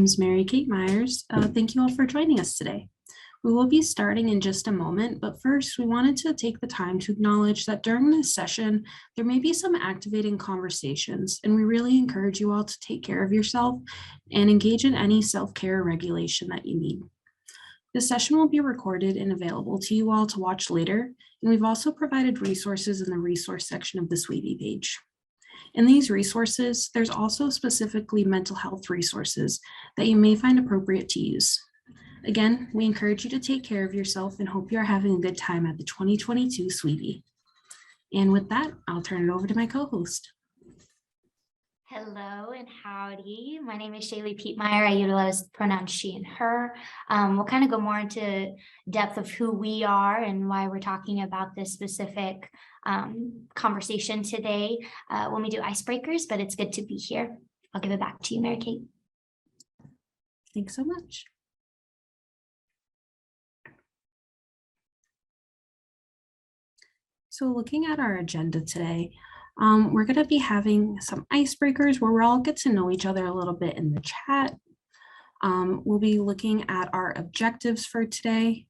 name's Mary Kate Myers. Thank you all for joining us today. We will be starting in just a moment, but first we wanted to take the time to acknowledge that during this session, there may be some activating conversations, and we really encourage you all to take care of yourself and engage in any self-care regulation that you need. This session will be recorded and available to you all to watch later, and we've also provided resources in the resource section of the Sweetie page. In these resources, there's also specifically mental health resources that you may find appropriate to use. Again, we encourage you to take care of yourself and hope you're having a good time at the 2022 Sweetie. And with that, I'll turn it over to my co-host. Hello and howdy. My name is Shaylee Pietmeyer. I utilize pronouns she and her. We'll kind of go more into depth of who we are and why we're talking about this specific conversation today when we do icebreakers, but it's good to be here. I'll give it back to you, Mary Kate. Thanks so much. So looking at our agenda today, we're going to be having some icebreakers where we'll all get to know each other a little bit in the chat. We'll be looking at our objectives for today,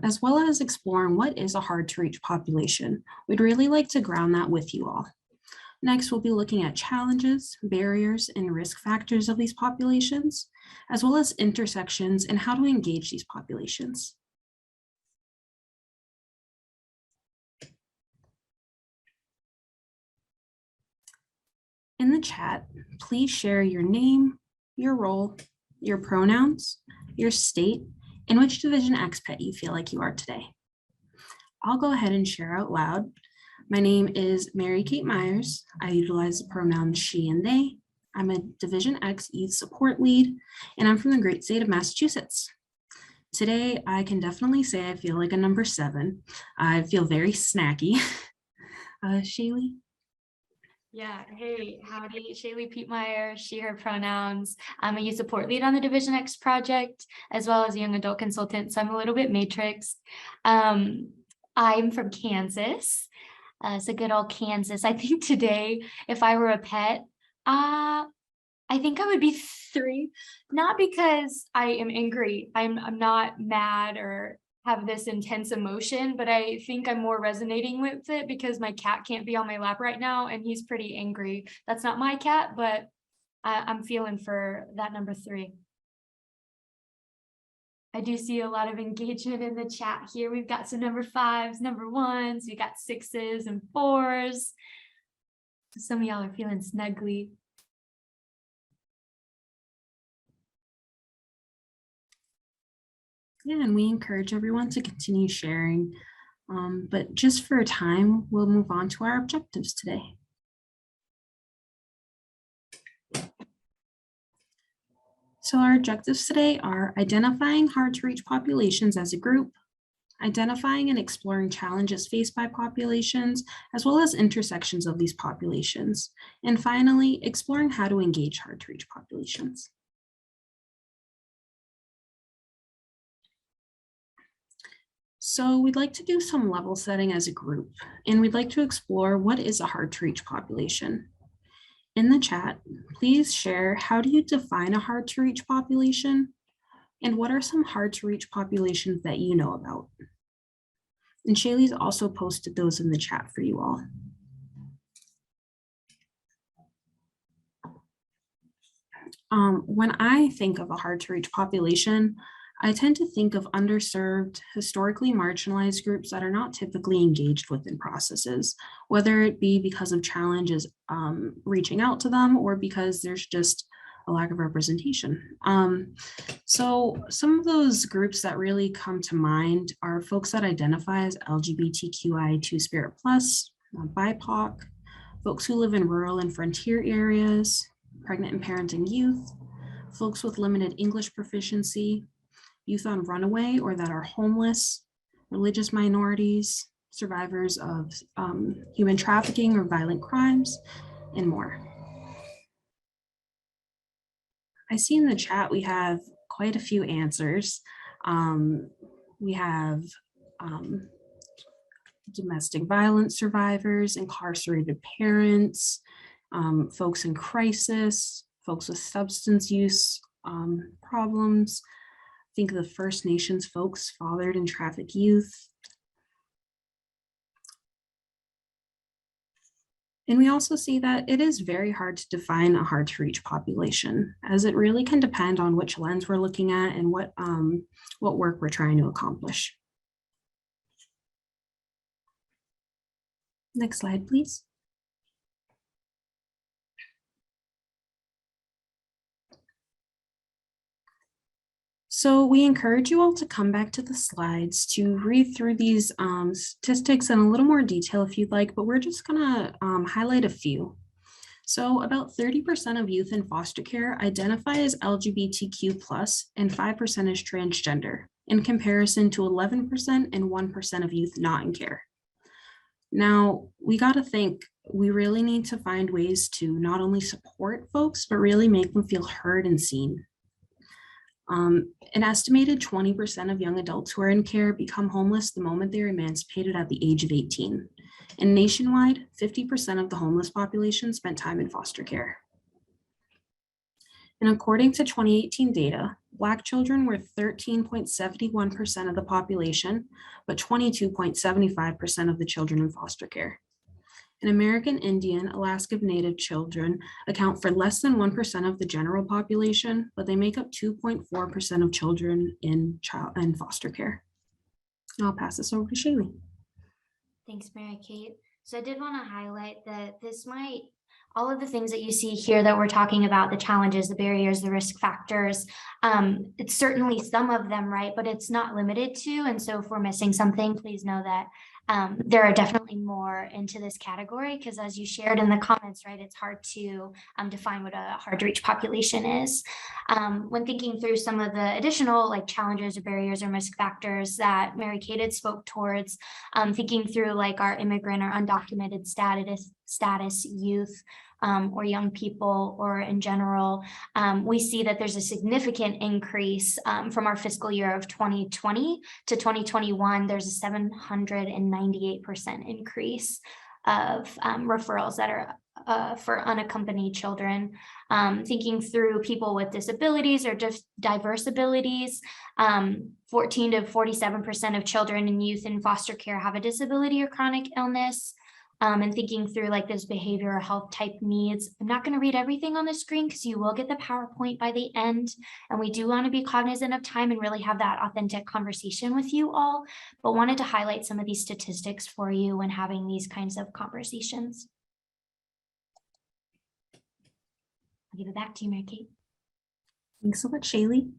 as well as exploring what is a hard to reach population. We'd really like to ground that with you all. Next, we'll be looking at challenges, barriers, and risk factors of these populations, as well as intersections and how to engage these populations. In the chat, please share your name, your role, your pronouns, your state, and which Division X pet you feel like you are today. I'll go ahead and share out loud. My name is Mary Kate Myers. I utilize the pronouns she and they. I'm a Division X Youth Support Lead, and I'm from the great state of Massachusetts. Today, I can definitely say I feel like a number 7. I feel very snacky. Shaylee? Yeah, hey, howdy, Shaylee Pietmeyer, she, her pronouns. I'm a youth support lead on the Division X project, as well as a young adult consultant, so I'm a little bit matrixed. I'm from Kansas, so good old Kansas. I think today, if I were a pet, I think I would be 3, not because I am angry. I'm not mad or have this intense emotion, but I think I'm more resonating with it because my cat can't be on my lap right now and he's pretty angry. That's not my cat, but I'm feeling for that number 3. I do see a lot of engagement in the chat here. We've got some number 5s, number 1s, we got 6s and 4s. Some of y'all are feeling snuggly. Yeah, and we encourage everyone to continue sharing, but just for time, we'll move on to our objectives today. So our objectives today are identifying hard to reach populations as a group, identifying and exploring challenges faced by populations, as well as intersections of these populations, and finally, exploring how to engage hard to reach populations. So we'd like to do some level setting as a group, and we'd like to explore what is a hard to reach population. In the chat, please share how do you define a hard to reach population, and what are some hard to reach populations that you know about? And Shaylee's also posted those in the chat for you all. When I think of a hard to reach population, I tend to think of underserved, historically marginalized groups that are not typically engaged within processes, whether it be because of challenges reaching out to them or because there's just a lack of representation. So some of those groups that really come to mind are folks that identify as LGBTQI2 Spirit Plus, BIPOC, folks who live in rural and frontier areas, pregnant and parenting youth, folks with limited English proficiency, youth on runaway or that are homeless, religious minorities, survivors of human trafficking or violent crimes, and more. I see in the chat we have quite a few answers. We have domestic violence survivors, incarcerated parents, folks in crisis, folks with substance use problems. Think of the First Nations folks, fathered and trafficked youth. And we also see that it is very hard to define a hard to reach population, as it really can depend on which lens we're looking at and what work we're trying to accomplish. Next slide, please. So we encourage you all to come back to the slides to read through these statistics in a little more detail if you'd like, but we're just gonna highlight a few. So about 30% of youth in foster care identify as LGBTQ+, and 5% as transgender, in comparison to 11% and 1% of youth not in care. Now, we gotta think, we really need to find ways to not only support folks, but really make them feel heard and seen. An estimated 20% of young adults who are in care become homeless the moment they're emancipated at the age of 18. And nationwide, 50% of the homeless population spent time in foster care. And according to 2018 data, Black children were 13.71% of the population, but 22.75% of the children in foster care. And American Indian, Alaska Native children account for less than 1% of the general population, but they make up 2.4% of children in foster care. And I'll pass this over to Shaylee. Thanks, Mary Kate. So I did want to highlight that all of the things that you see here that we're talking about, the challenges, the barriers, the risk factors, it's certainly some of them, right? But it's not limited to. And so if we're missing something, please know that there are definitely more into this category, because as you shared in the comments, right, it's hard to define what a hard to reach population is. When thinking through some of the additional like challenges or barriers or risk factors that Mary Kate had spoke towards, thinking through like our immigrant or undocumented status youth, or young people, or in general, we see that there's a significant increase from our fiscal year of 2020 to 2021. There's a 798% increase of referrals that are for unaccompanied children. Thinking through people with disabilities or just diverse abilities, 14 to 47% of children and youth in foster care have a disability or chronic illness. And thinking through like those behavioral health type needs. I'm not going to read everything on the screen because you will get the PowerPoint by the end. And we do want to be cognizant of time and really have that authentic conversation with you all, but wanted to highlight some of these statistics for you when having these kinds of conversations. I'll give it back to you, Mary Kate. Thanks so much, Shaylee.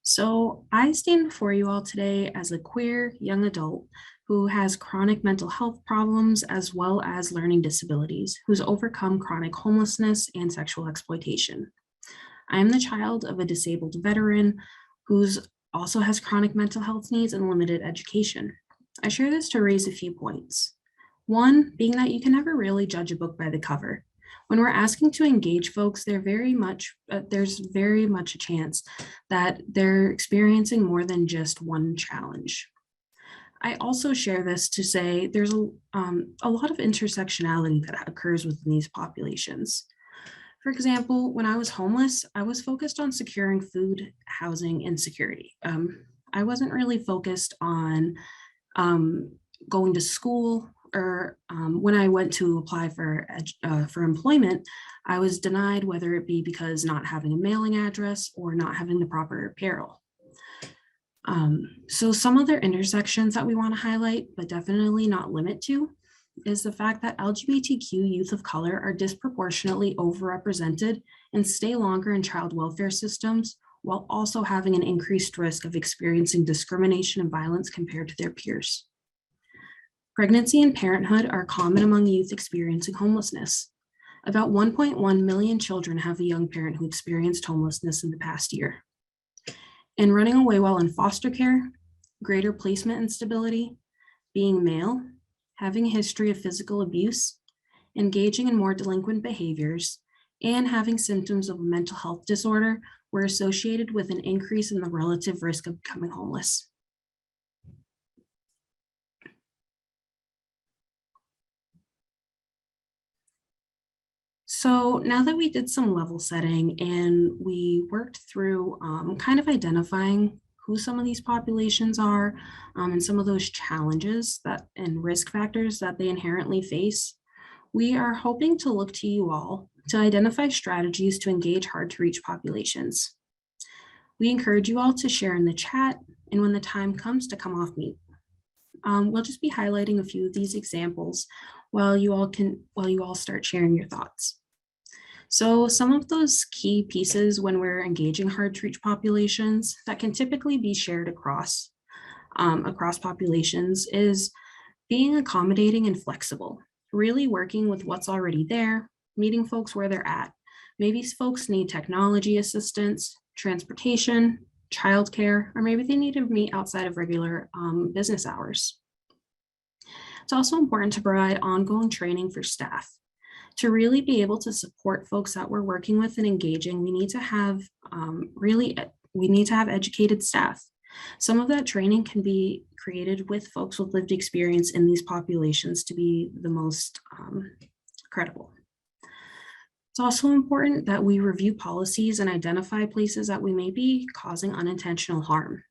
So I stand before you all today as a queer young adult who has chronic mental health problems as well as learning disabilities, who's overcome chronic homelessness and sexual exploitation. I am the child of a disabled veteran who also has chronic mental health needs and limited education. I share this to raise a few points. One, being that you can never really judge a book by the cover. When we're asking to engage folks, there's very much a chance that they're experiencing more than just one challenge. I also share this to say there's a lot of intersectionality that occurs within these populations. For example, when I was homeless, I was focused on securing food, housing, and security. I wasn't really focused on going to school, or when I went to apply for employment, I was denied, whether it be because not having a mailing address or not having the proper apparel. So some other intersections that we want to highlight, but definitely not limit to, is the fact that LGBTQ youth of color are disproportionately overrepresented and stay longer in child welfare systems, while also having an increased risk of experiencing discrimination and violence compared to their peers. Pregnancy and parenthood are common among youth experiencing homelessness. About 1.1 million children have a young parent who experienced homelessness in the past year. And running away while in foster care, greater placement instability, being male, having a history of physical abuse, engaging in more delinquent behaviors, and having symptoms of a mental health disorder were associated with an increase in the relative risk of becoming homeless. So now that we did some level setting and we worked through kind of identifying who some of these populations are and some of those challenges that and risk factors that they inherently face, we are hoping to look to you all to identify strategies to engage hard to reach populations. We encourage you all to share in the chat and when the time comes to come off mute. We'll just be highlighting a few of these examples while you all start sharing your thoughts. So some of those key pieces when we're engaging hard to reach populations that can typically be shared across populations is being accommodating and flexible, really working with what's already there, meeting folks where they're at. Maybe folks need technology assistance, transportation, childcare, or maybe they need to meet outside of regular business hours. It's also important to provide ongoing training for staff. To really be able to support folks that we're working with and engaging, we need to have educated staff. Some of that training can be created with folks with lived experience in these populations to be the most credible. It's also important that we review policies and identify places that we may be causing unintentional harm.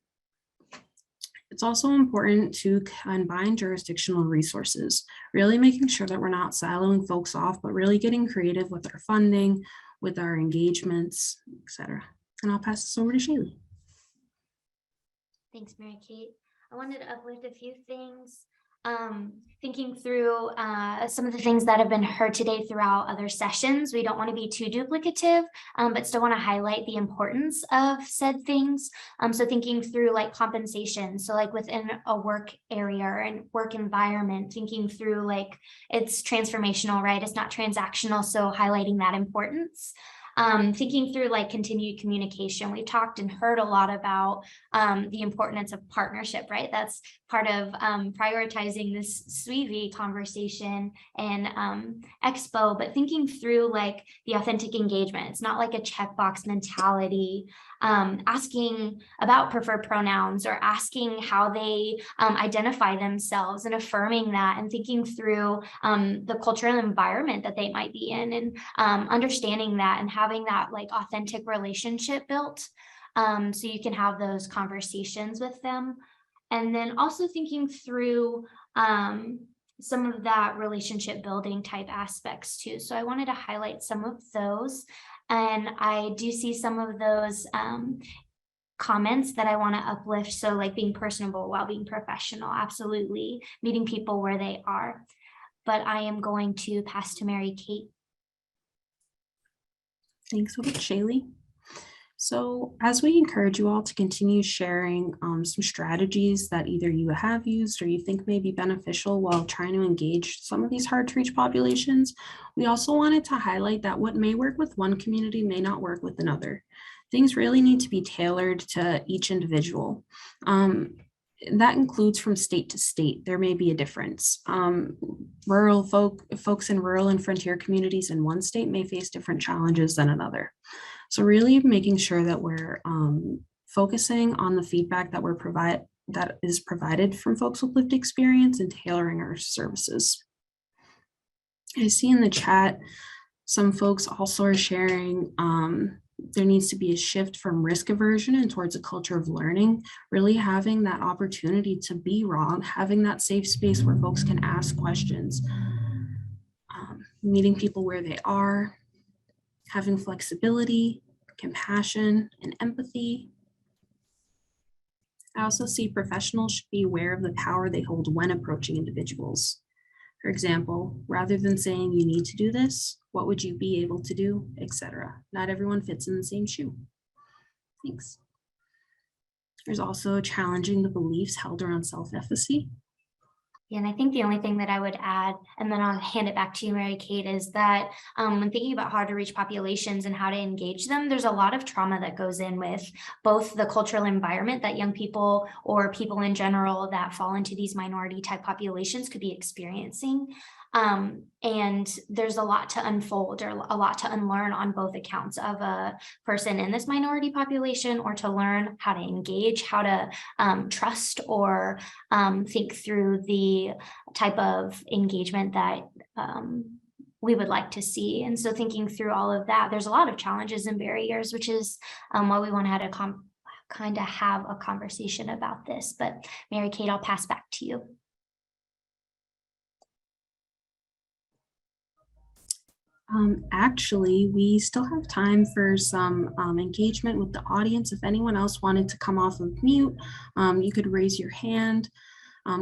It's also important to combine jurisdictional resources, really making sure that we're not siloing folks off, but really getting creative with our funding, with our engagements, etc. And I'll pass this over to Shaylee. Thanks, Mary Kate. I wanted to uplift a few things. Thinking through some of the things that have been heard today throughout other sessions. We don't want to be too duplicative, but still want to highlight the importance of said things. So thinking through like compensation. So like within a work area and work environment, thinking through like it's transformational, right? It's not transactional. So highlighting that importance. Thinking through like continued communication. We've talked and heard a lot about the importance of partnership, right? That's part of prioritizing this SWEVE conversation and Expo, but thinking through like the authentic engagement. It's not like a checkbox mentality, asking about preferred pronouns or asking how they identify themselves and affirming that and thinking through the cultural environment that they might be in and understanding that and having that like authentic relationship built so you can have those conversations with them. And then also thinking through some of that relationship building type aspects too. So I wanted to highlight some of those. And I do see some of those comments that I want to uplift. So like being personable while being professional, absolutely. Meeting people where they are. But I am going to pass to Mary Kate. Thanks so much, Shaylee. So as we encourage you all to continue sharing some strategies that either you have used or you think may be beneficial while trying to engage some of these hard to reach populations, we also wanted to highlight that what may work with one community may not work with another. Things really need to be tailored to each individual. That includes from state to state. There may be a difference. Folks in rural and frontier communities in one state may face different challenges than another. So really making sure that we're focusing on the feedback that is provided from folks with lived experience and tailoring our services. I see in the chat, some folks also are sharing there needs to be a shift from risk aversion and towards a culture of learning, really having that opportunity to be wrong, having that safe space where folks can ask questions, meeting people where they are, having flexibility, compassion, and empathy. I also see professionals should be aware of the power they hold when approaching individuals. For example, rather than saying you need to do this, what would you be able to do, etc. Not everyone fits in the same shoe. Thanks. There's also challenging the beliefs held around self-efficacy. Yeah, and I think the only thing that I would add, and then I'll hand it back to you, Mary Kate, is that when thinking about hard to reach populations and how to engage them, there's a lot of trauma that goes in with both the cultural environment that young people or people in general that fall into these minority type populations could be experiencing. And there's a lot to unfold or a lot to unlearn on both accounts of a person in this minority population, or to learn how to engage, how to trust or think through the type of engagement that we would like to see. And so thinking through all of that, there's a lot of challenges and barriers, which is why we want to kind of have a conversation about this. But Mary Kate, I'll pass back to you. Actually, we still have time for some engagement with the audience. If anyone else wanted to come off of mute, you could raise your hand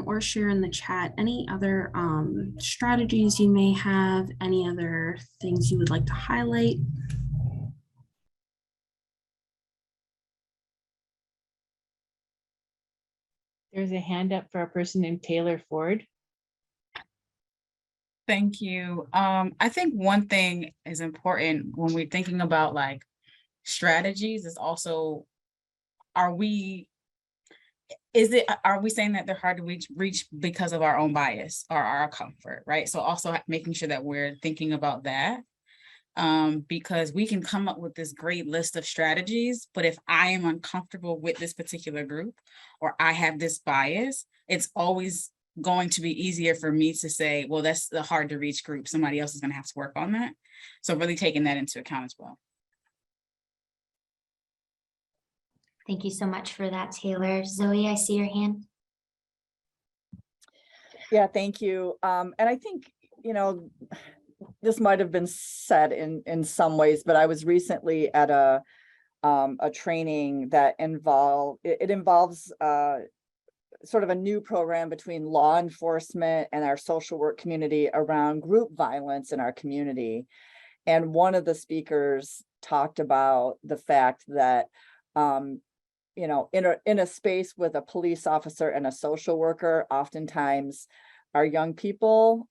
or share in the chat any other strategies you may have, any other things you would like to highlight. There's a hand up for a person named Taylor Ford. Thank you. I think one thing is important when we're thinking about like strategies is also, are we saying that they're hard to reach because of our own bias or our comfort, right? So also making sure that we're thinking about that. Because we can come up with this great list of strategies, but if I am uncomfortable with this particular group or I have this bias, it's always going to be easier for me to say, well, that's the hard to reach group. Somebody else is going to have to work on that. So really taking that into account as well. Thank you so much for that, Taylor. Zoe, I see your hand. Yeah, thank you. And I think, this might have been said in some ways, but I was recently at a training that involves sort of a new program between law enforcement and our social work community around group violence in our community. And one of the speakers talked about the fact that, in a space with a police officer and a social worker, oftentimes our young people,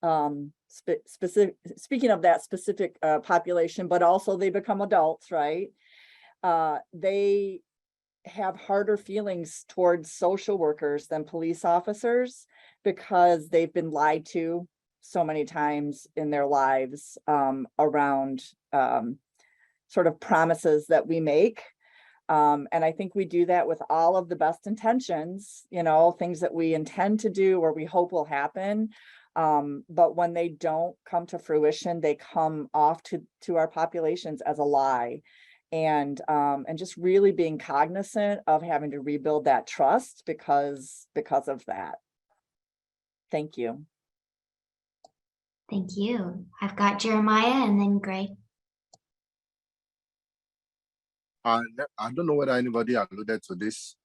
speaking of that specific population, but also they become adults, right? They have harder feelings towards social workers than police officers because they've been lied to so many times in their lives around sort of promises that we make. And I think we do that with all of the best intentions, things that we intend to do or we hope will happen. But when they don't come to fruition, they come off to our populations as a lie. And just really being cognizant of having to rebuild that trust because of that. Thank you. Thank you. I've got Jeremiah and then Gray. I don't know whether anybody alluded to this.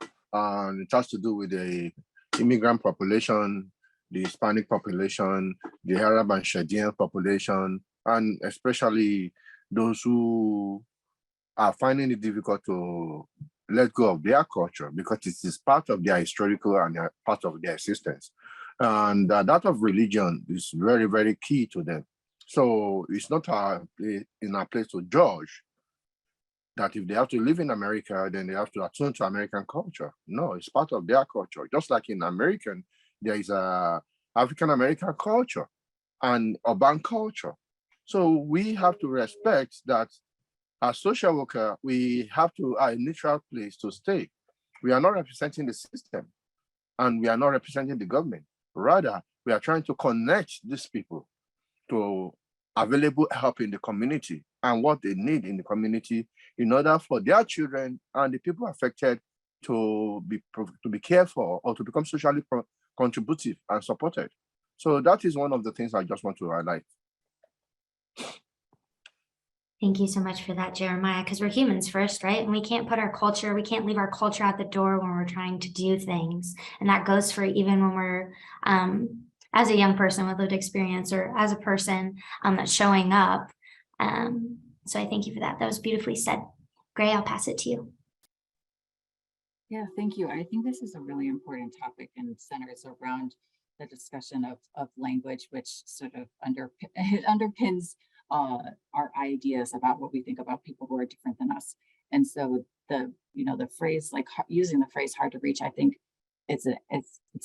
It has to do with the immigrant population, the Hispanic population, the Arab and Chaldean population, and especially those who are finding it difficult to let go of their culture because it is part of their historical and part of their existence. And that of religion is very, very key to them. So it's not in a place to judge that if they have to live in America, then they have to attune to American culture. No, it's part of their culture. Just like in American, there is a African-American culture and urban culture. So we have to respect that as social worker, we have to a neutral place to stay. We are not representing the system and we are not representing the government. Rather, we are trying to connect these people to available help in the community and what they need in the community in order for their children and the people affected to be cared for or to become socially contributive and supported. So that is one of the things I just want to highlight. Thank you so much for that, Jeremiah, because we're humans first, right? And we can't leave our culture at the door when we're trying to do things. And that goes for even when we're, as a young person with lived experience or as a person that's showing up. So I thank you for that. That was beautifully said. Gray, I'll pass it to you. Yeah, thank you. I think this is a really important topic and centers around the discussion of language, which sort of underpins our ideas about what we think about people who are different than us. And so the phrase, like using the phrase hard to reach, I think it's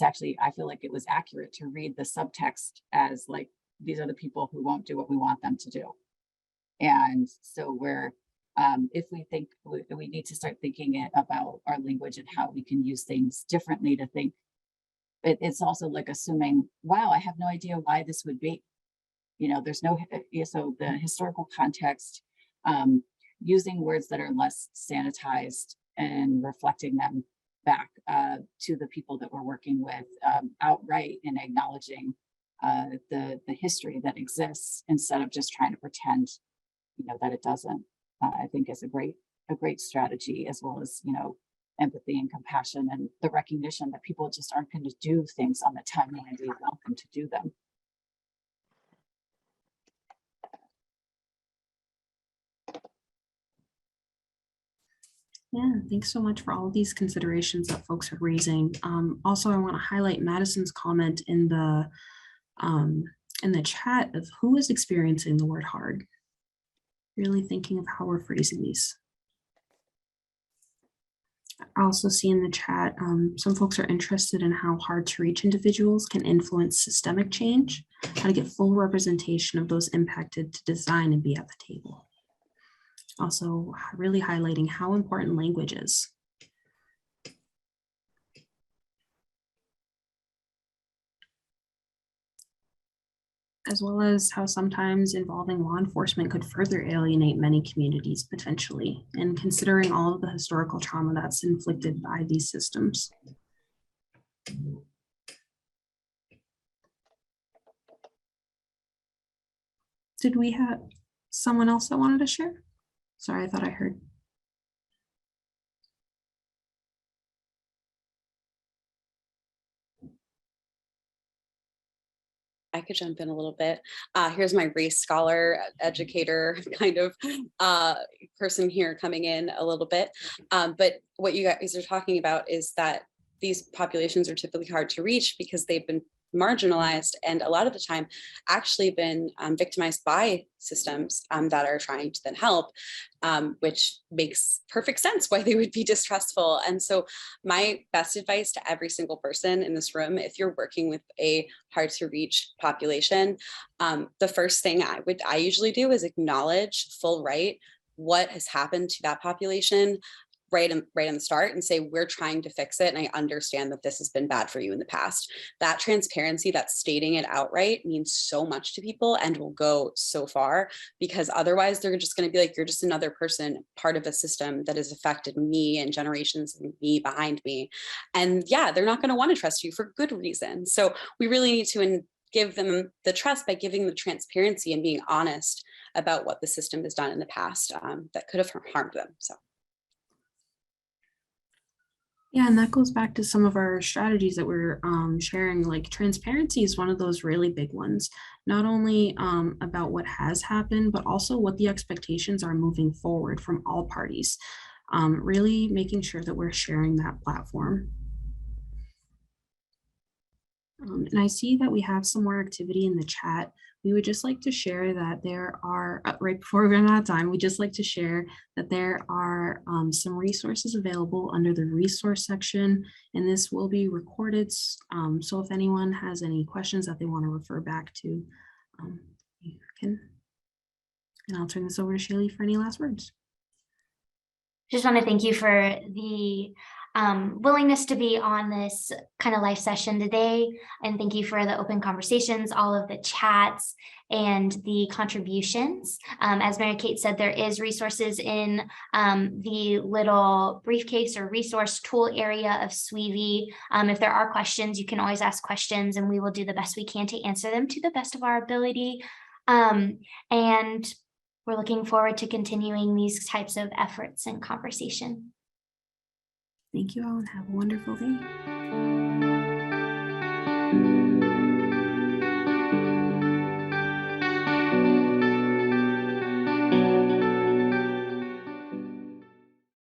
actually, I feel like it was accurate to read the subtext as like, these are the people who won't do what we want them to do. And so if we think we need to start thinking about our language and how we can use things differently to think, it's also like assuming, wow, I have no idea why this would be. there's no, so the historical context, using words that are less sanitized and reflecting them back to the people that we're working with outright, and acknowledging the history that exists instead of just trying to pretend, that it doesn't, I think is a great strategy, as well as, empathy and compassion, and the recognition that people just aren't going to do things on the timeline we want them to do them. Yeah, thanks so much for all of these considerations that folks are raising. Also, I want to highlight Madison's comment in the chat of who is experiencing the word hard. Really thinking of how we're phrasing these. I also see in the chat, some folks are interested in how hard to reach individuals can influence systemic change, how to get full representation of those impacted to design and be at the table. Also really highlighting how important language is. As well as how sometimes involving law enforcement could further alienate many communities potentially, and considering all of the historical trauma that's inflicted by these systems. Did we have someone else that wanted to share? Sorry, I thought I heard. I could jump in a little bit. Here's my race scholar, educator kind of person here coming in a little bit. But what you guys are talking about is that these populations are typically hard to reach because they've been marginalized, and a lot of the time actually been victimized by systems that are trying to then help, which makes perfect sense why they would be distrustful. And so my best advice to every single person in this room, if you're working with a hard to reach population, the first thing I usually do is acknowledge full right what has happened to that population right in the start, and say, we're trying to fix it, and I understand that this has been bad for you in the past. That transparency, that stating it outright, means so much to people and will go so far, because otherwise they're just going to be like, you're just another person, part of a system that has affected me and generations of me behind me. And yeah, they're not going to want to trust you for good reason. So we really need to give them the trust by giving them transparency and being honest about what the system has done in the past that could have harmed them. So. Yeah, and that goes back to some of our strategies that we're sharing. Like transparency is one of those really big ones, not only about what has happened, but also what the expectations are moving forward from all parties. Really making sure that we're sharing that platform. And I see that we have some more activity in the chat. We would just like to share that there are, right before we run out of time, we just like to share that there are some resources available under the resource section, and this will be recorded. So if anyone has any questions that they want to refer back to, you can. And I'll turn this over to Shaylee for any last words. Just want to thank you for the willingness to be on this kind of live session today. And thank you for the open conversations, all of the chats and the contributions. As Mary Kate said, there is resources in the little briefcase or resource tool area of SWEVE. If there are questions, you can always ask questions and we will do the best we can to answer them to the best of our ability. And we're looking forward to continuing these types of efforts and conversation. Thank you all and have a wonderful day.